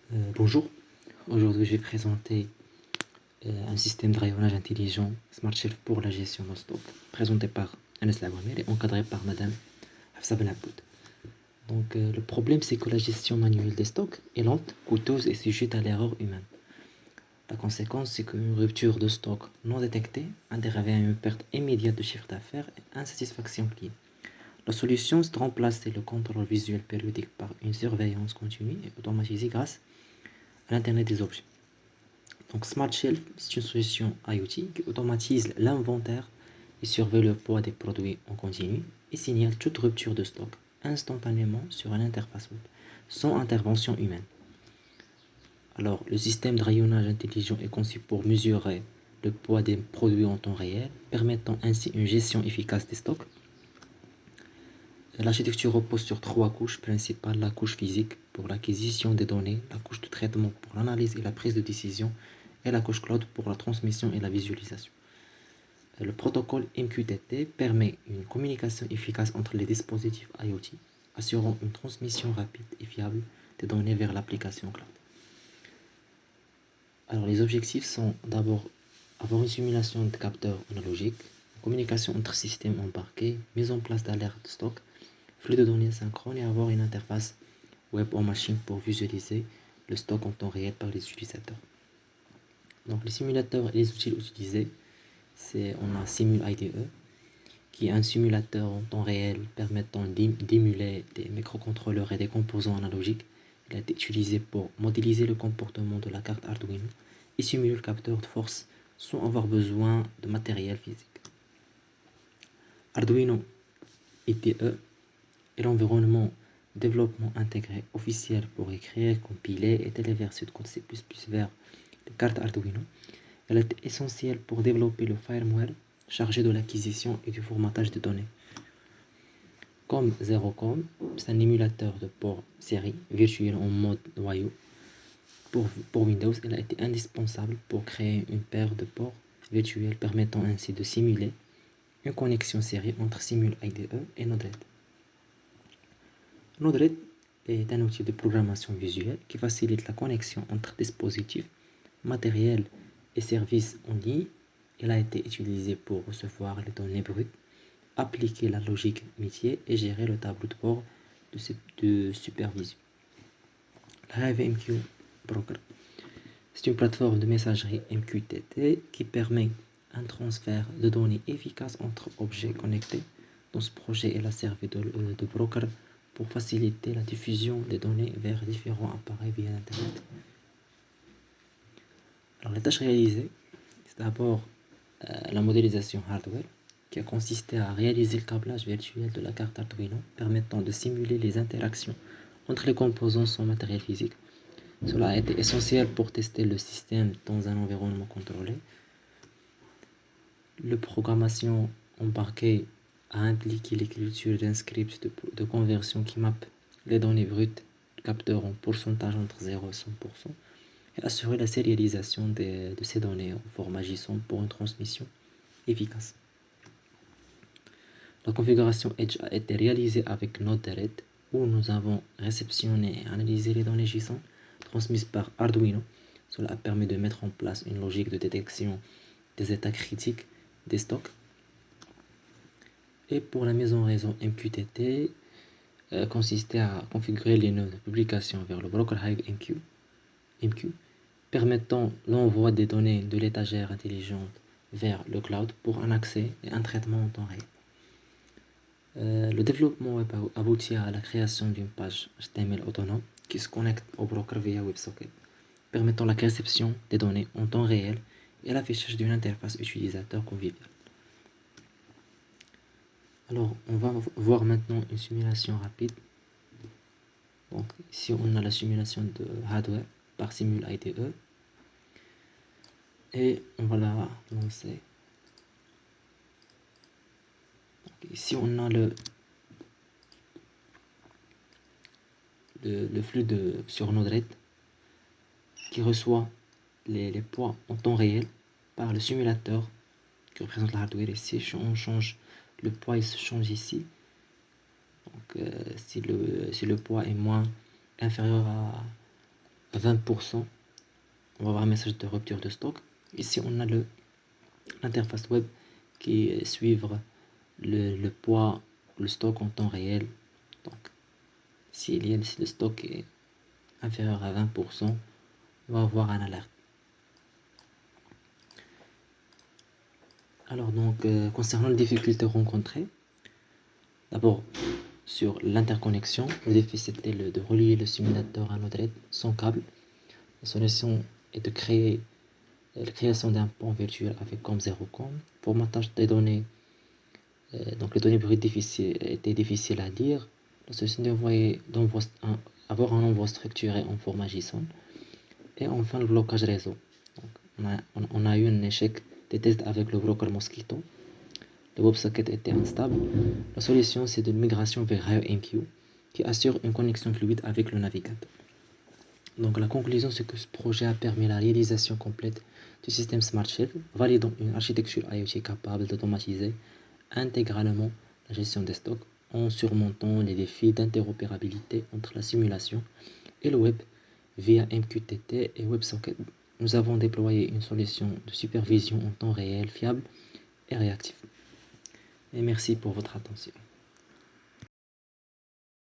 Bonjour, aujourd'hui je vais présenter un système de rayonnage intelligent Smart Shelf pour la gestion de stock, présenté par Anas Lawamir et encadré par Madame Hafsa Benabboud. Donc le problème c'est que la gestion manuelle des stocks est lente, coûteuse et sujette à l'erreur humaine. La conséquence c'est qu'une rupture de stock non détectée induirait une perte immédiate de chiffre d'affaires et insatisfaction client. La solution c'est de remplacer le contrôle visuel périodique par une surveillance continue et automatisée grâce à l'Internet des objets. Donc Smart Shelf, c'est une solution IoT qui automatise l'inventaire et surveille le poids des produits en continu et signale toute rupture de stock instantanément sur une interface web, sans intervention humaine. Alors, le système de rayonnage intelligent est conçu pour mesurer le poids des produits en temps réel, permettant ainsi une gestion efficace des stocks. L'architecture repose sur trois couches principales: la couche physique pour l'acquisition des données, la couche de traitement pour l'analyse et la prise de décision, et la couche cloud pour la transmission et la visualisation. Le protocole MQTT permet une communication efficace entre les dispositifs IoT, assurant une transmission rapide et fiable des données vers l'application cloud. Alors les objectifs sont d'abord avoir une simulation de capteurs analogiques, communication entre systèmes embarqués, mise en place d'alertes de stock, flux de données synchrone et avoir une interface web en machine pour visualiser le stock en temps réel par les utilisateurs. Donc les simulateurs et les outils utilisés, on a Simul IDE, qui est un simulateur en temps réel permettant d'émuler des microcontrôleurs et des composants analogiques. Il a été utilisé pour modéliser le comportement de la carte Arduino et simuler le capteur de force sans avoir besoin de matériel physique. Arduino IDE est l'environnement développement intégré officiel pour écrire, compiler et téléverser de code C++ vers les cartes Arduino. Elle est essentielle pour développer le firmware chargé de l'acquisition et du formatage des données. Comme Zerocom, c'est un émulateur de port série virtuel en mode noyau. Pour Windows, il a été indispensable pour créer une paire de ports virtuels permettant ainsi de simuler une connexion série entre Simul IDE et Node-RED. Node-RED est un outil de programmation visuelle qui facilite la connexion entre dispositifs, matériels et services en ligne. Il a été utilisé pour recevoir les données brutes, appliquer la logique métier et gérer le tableau de bord de supervision. La HiveMQ Broker, c'est une plateforme de messagerie MQTT qui permet un transfert de données efficace entre objets connectés. Dans ce projet, elle a servi de broker pour faciliter la diffusion des données vers différents appareils via Internet. Alors, les tâches réalisées, c'est d'abord la modélisation hardware, qui a consisté à réaliser le câblage virtuel de la carte Arduino, permettant de simuler les interactions entre les composants sans matériel physique. Cela a été essentiel pour tester le système dans un environnement contrôlé. La programmation embarquée a impliqué l'écriture d'un script de conversion qui mappe les données brutes du capteur en pourcentage entre 0 et 100% et assurer la sérialisation de ces données en format JSON pour une transmission efficace. La configuration Edge a été réalisée avec Node-RED où nous avons réceptionné et analysé les données JSON transmises par Arduino. Cela a permis de mettre en place une logique de détection des états critiques des stocks. Et pour la mise en réseau MQTT, consistait à configurer les nœuds de publication vers le broker HiveMQ, permettant l'envoi des données de l'étagère intelligente vers le cloud pour un accès et un traitement en temps réel. Le développement web aboutit à la création d'une page HTML autonome qui se connecte au broker via WebSocket, permettant la réception des données en temps réel et l'affichage d'une interface utilisateur conviviale. Alors, on va voir maintenant une simulation rapide. Donc, ici, on a la simulation de hardware par Simul IDE. Et on va la lancer. Donc, ici, on a le flux sur Node-RED qui reçoit les poids en temps réel par le simulateur qui représente le hardware. Ici, on change le poids, il se change ici. Donc, si le poids est inférieur 20%, on va avoir un message de rupture de stock. Ici, on a l'interface web qui est suivre le poids, le stock en temps réel. Donc, si le stock est inférieur à 20%, on va avoir un alerte. Alors donc, concernant les difficultés rencontrées, d'abord sur l'interconnexion, le défi c'était de relier le simulateur à Node-RED sans câble. La solution est de créer la création d'un pont virtuel avec COM0COM. Formatage des données, donc les données brutes étaient difficiles à lire. La solution avoir un envoi structuré en format JSON. Et enfin le blocage réseau. Donc, on a eu un échec des tests avec le broker Mosquito. Le WebSocket était instable. La solution c'est de migration vers RioMQ qui assure une connexion fluide avec le navigateur. Donc la conclusion c'est que ce projet a permis la réalisation complète du système SmartShell, validant une architecture IoT capable d'automatiser intégralement la gestion des stocks en surmontant les défis d'interopérabilité entre la simulation et le web via MQTT et WebSocket. Nous avons déployé une solution de supervision en temps réel fiable et réactive. Et merci pour votre attention.